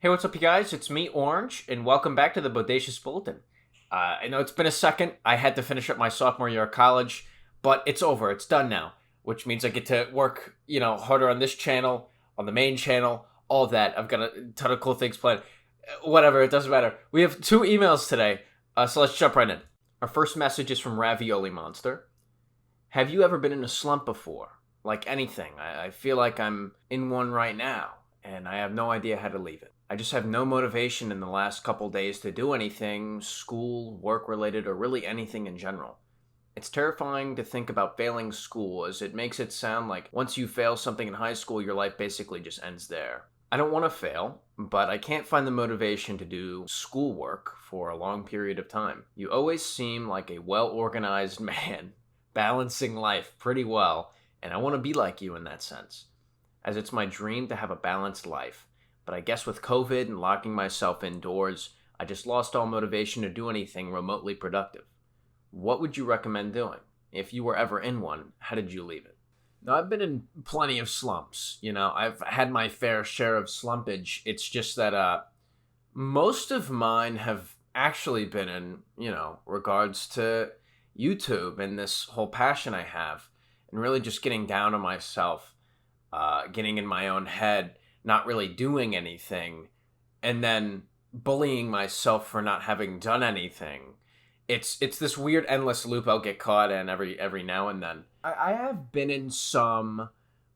Hey, what's up, you guys? It's me, Orange, and welcome back to the Bodacious Bulletin. I know it's been a second. I had to finish up my sophomore year of college, but it's over. It's done now, which means I get to work, harder on this channel, on the main channel, all of that. I've got a ton of cool things planned. Whatever, it doesn't matter. We have two emails today, so let's jump right in. Our first message is from Ravioli Monster. Have you ever been in a slump before? Like anything. I feel like I'm in one right now, and I have no idea how to leave it. I just have no motivation in the last couple days to do anything, school, work-related, or really anything in general. It's terrifying to think about failing school, as it makes it sound like once you fail something in high school, your life basically just ends there. I don't want to fail, but I can't find the motivation to do schoolwork for a long period of time. You always seem like a well-organized man, balancing life pretty well, and I want to be like you in that sense, as it's my dream to have a balanced life. But I guess with COVID and locking myself indoors, I just lost all motivation to do anything remotely productive. What would you recommend doing? If you were ever in one, how did you leave it? Now, I've been in plenty of slumps. I've had my fair share of slumpage. It's just that most of mine have actually been in, regards to YouTube and this whole passion I have, and really just getting down on myself, getting in my own head, not really doing anything, and then bullying myself for not having done anything. It's this weird endless loop I'll get caught in every now and then. I have been in some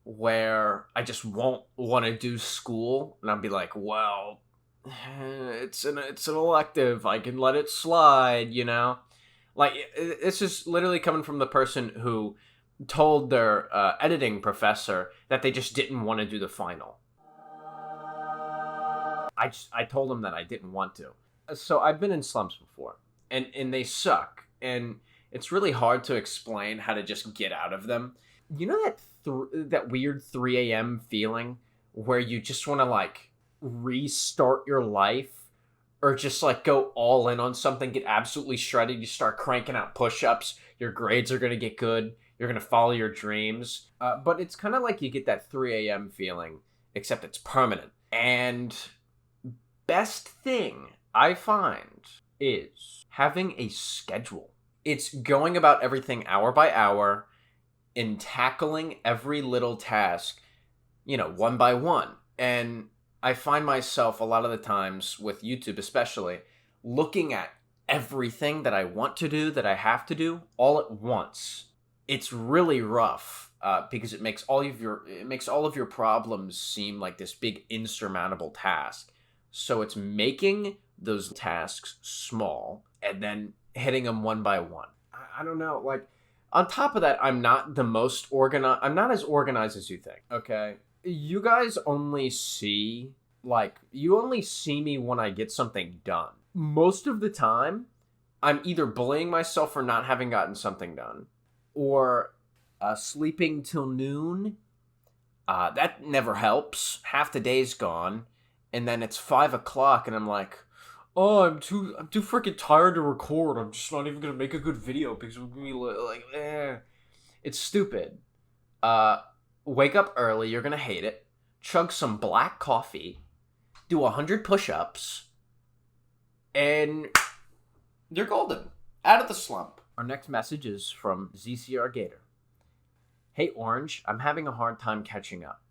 where I just won't want to do school, and I'll be like, well, it's an elective. I can let it slide, Like, it's just literally coming from the person who told their editing professor that they just didn't want to do the final. I told them that I didn't want to. So I've been in slumps before, and they suck, and it's really hard to explain how to just get out of them. You know that weird 3 a.m. feeling where you just want to, like, restart your life, or just, like, go all in on something, get absolutely shredded, you start cranking out push-ups, your grades are going to get good, you're going to follow your dreams. But it's kind of like you get that 3 a.m. feeling, except it's permanent. And best thing I find is having a schedule. It's going about everything hour by hour and tackling every little task, one by one. And I find myself a lot of the times with YouTube especially looking at everything that I want to do, that I have to do all at once. It's really rough because it makes all of your problems seem like this big insurmountable task. So it's making those tasks small and then hitting them one by one. I don't know. Like, on top of that, I'm not the most organized. I'm not as organized as you think. Okay, you guys only see me when I get something done. Most of the time, I'm either bullying myself for not having gotten something done, or sleeping till noon. That never helps. Half the day's gone. And then it's 5 o'clock, and I'm like, oh, I'm too freaking tired to record. I'm just not even gonna make a good video because we're gonna be like, It's stupid. Wake up early. You're gonna hate it. Chug some black coffee. Do 100 push-ups, and you're golden. Out of the slump. Our next message is from ZCR Gator. Hey, Orange. I'm having a hard time catching up.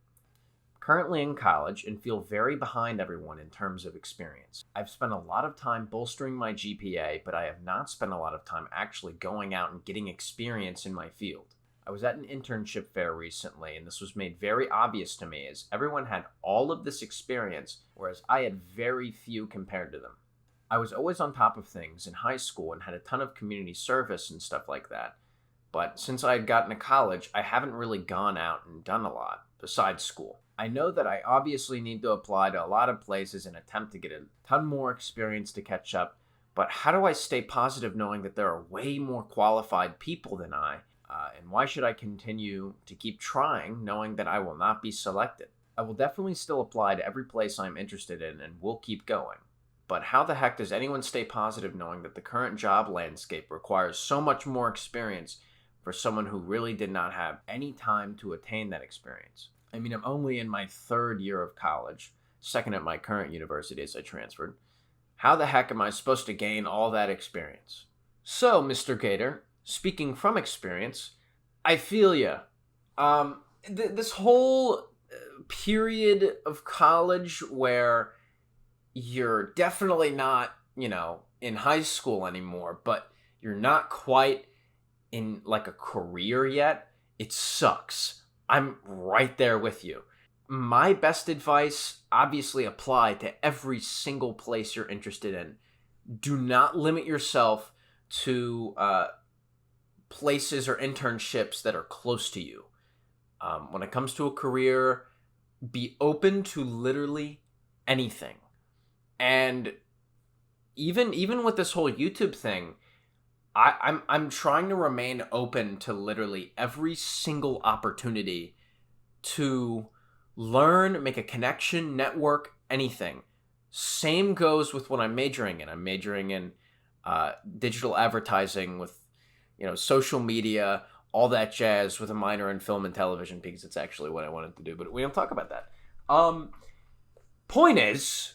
Currently in college and feel very behind everyone in terms of experience. I've spent a lot of time bolstering my GPA, but I have not spent a lot of time actually going out and getting experience in my field. I was at an internship fair recently, and this was made very obvious to me as everyone had all of this experience, whereas I had very few compared to them. I was always on top of things in high school and had a ton of community service and stuff like that, but since I had gotten to college, I haven't really gone out and done a lot besides school. I know that I obviously need to apply to a lot of places and attempt to get a ton more experience to catch up, but how do I stay positive knowing that there are way more qualified people than I, and why should I continue to keep trying knowing that I will not be selected? I will definitely still apply to every place I'm interested in and will keep going, but how the heck does anyone stay positive knowing that the current job landscape requires so much more experience for someone who really did not have any time to attain that experience? I mean, I'm only in my third year of college, second at my current university as I transferred. How the heck am I supposed to gain all that experience? So, Mr. Gator, speaking from experience, I feel ya. This whole period of college where you're definitely not, in high school anymore, but you're not quite in like a career yet, it sucks. I'm right there with you. My best advice obviously apply to every single place you're interested in. Do not limit yourself to places or internships that are close to you. When it comes to a career, be open to literally anything. And even with this whole YouTube thing, I'm trying to remain open to literally every single opportunity to learn, make a connection, network, anything. Same goes with what I'm majoring in. I'm majoring in digital advertising with, social media, all that jazz, with a minor in film and television because it's actually what I wanted to do. But we don't talk about that. Point is,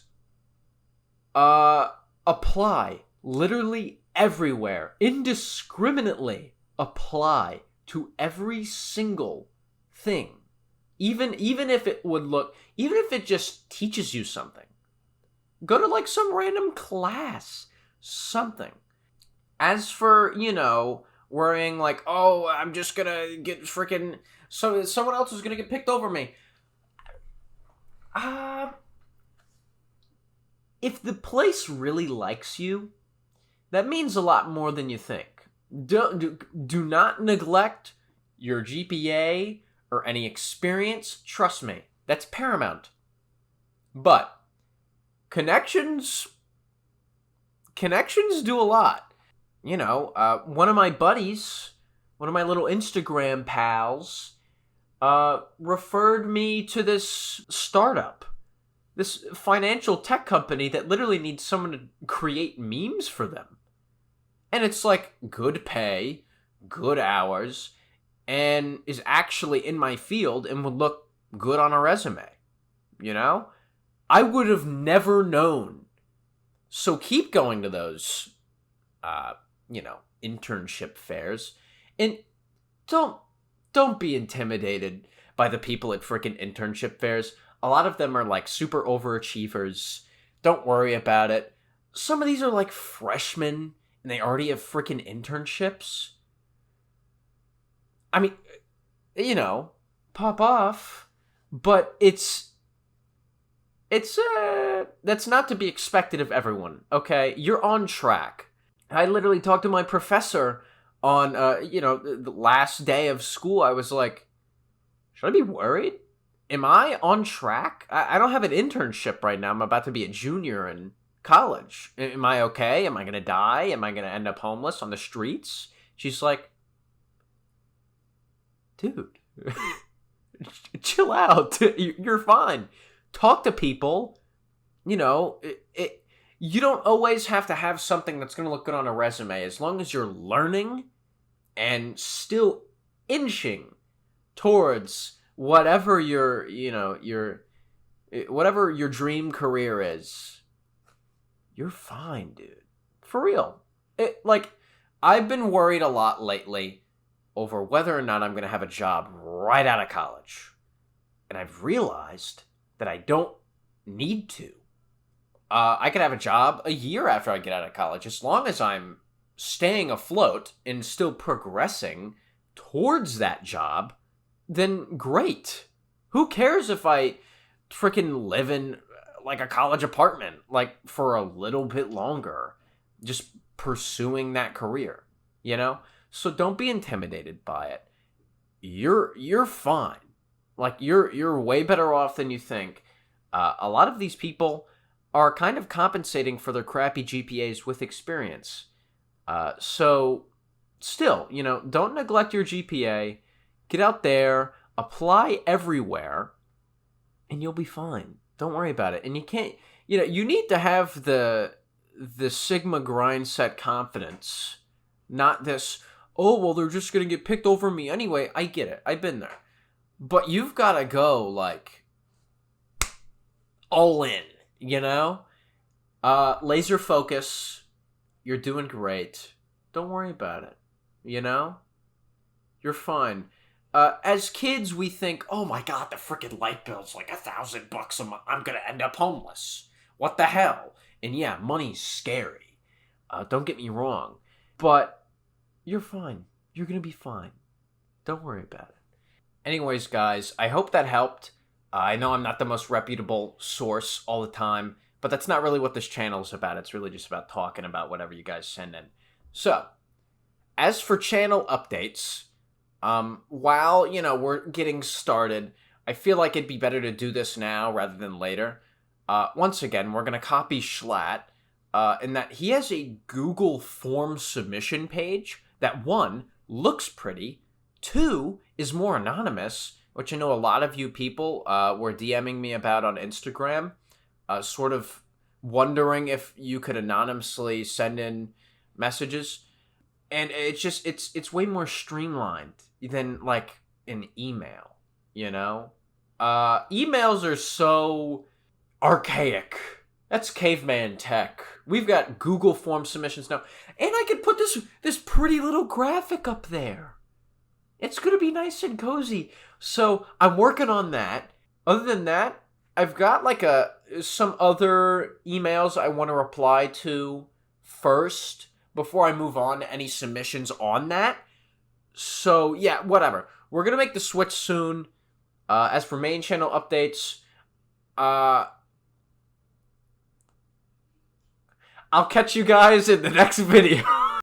apply literally everywhere, indiscriminately apply to every single thing. Even if it would look, even if it just teaches you something. Go to like some random class, something. As for, worrying like, oh, I'm just gonna get freaking, so someone else is gonna get picked over me. If the place really likes you, that means a lot more than you think. Do not neglect your GPA or any experience. Trust me, that's paramount. But connections do a lot. One of my buddies, one of my little Instagram pals, referred me to this startup, this financial tech company that literally needs someone to create memes for them. And it's like good pay, good hours, and is actually in my field and would look good on a resume. I would have never known. So keep going to those, internship fairs. And don't be intimidated by the people at freaking internship fairs. A lot of them are like super overachievers. Don't worry about it. Some of these are like freshmen and they already have freaking internships. I mean, pop off, but it's that's not to be expected of everyone, okay? You're on track. I literally talked to my professor on, the last day of school. I was like, should I be worried? Am I on track? I don't have an internship right now. I'm about to be a junior in college. Am I okay? Am I going to die? Am I going to end up homeless on the streets? She's like, dude, chill out. You're fine. Talk to people. You don't always have to have something that's going to look good on a resume. As long as you're learning and still inching towards whatever whatever your dream career is, you're fine, dude. For real. I've been worried a lot lately over whether or not I'm going to have a job right out of college. And I've realized that I don't need to. I could have a job a year after I get out of college, as long as I'm staying afloat and still progressing towards that job, then great. Who cares if I freaking live in like a college apartment, like for a little bit longer, just pursuing that career, So don't be intimidated by it. You're fine. Like you're way better off than you think. A lot of these people are kind of compensating for their crappy GPAs with experience. So still, don't neglect your GPA. Get out there, apply everywhere, and you'll be fine. Don't worry about it. And you can't, you need to have the Sigma grind set confidence, not this, oh, well, they're just going to get picked over me anyway. I get it. I've been there. But you've got to go, like, all in, you know? Laser focus. You're doing great. Don't worry about it, you know? You're fine. As kids, we think, oh my god, the frickin' light bill's like $1,000 a month. I'm gonna end up homeless. What the hell? And yeah, money's scary. Don't get me wrong. But you're fine. You're gonna be fine. Don't worry about it. Anyways, guys, I hope that helped. I know I'm not the most reputable source all the time, but that's not really what this channel is about. It's really just about talking about whatever you guys send in. So, as for channel updates, while, we're getting started, I feel like it'd be better to do this now rather than later. Once again, we're going to copy Schlatt, in that he has a Google form submission page that, 1, looks pretty, 2, is more anonymous, which I know a lot of you people were DMing me about on Instagram, sort of wondering if you could anonymously send in messages. And it's way more streamlined than, like, an email, you know? Emails are so archaic. That's caveman tech. We've got Google form submissions now. And I could put this pretty little graphic up there. It's going to be nice and cozy. So I'm working on that. Other than that, I've got like some other emails I want to reply to first before I move on to any submissions on that. So yeah, whatever. We're going to make the switch soon. As for main channel updates, I'll catch you guys in the next video.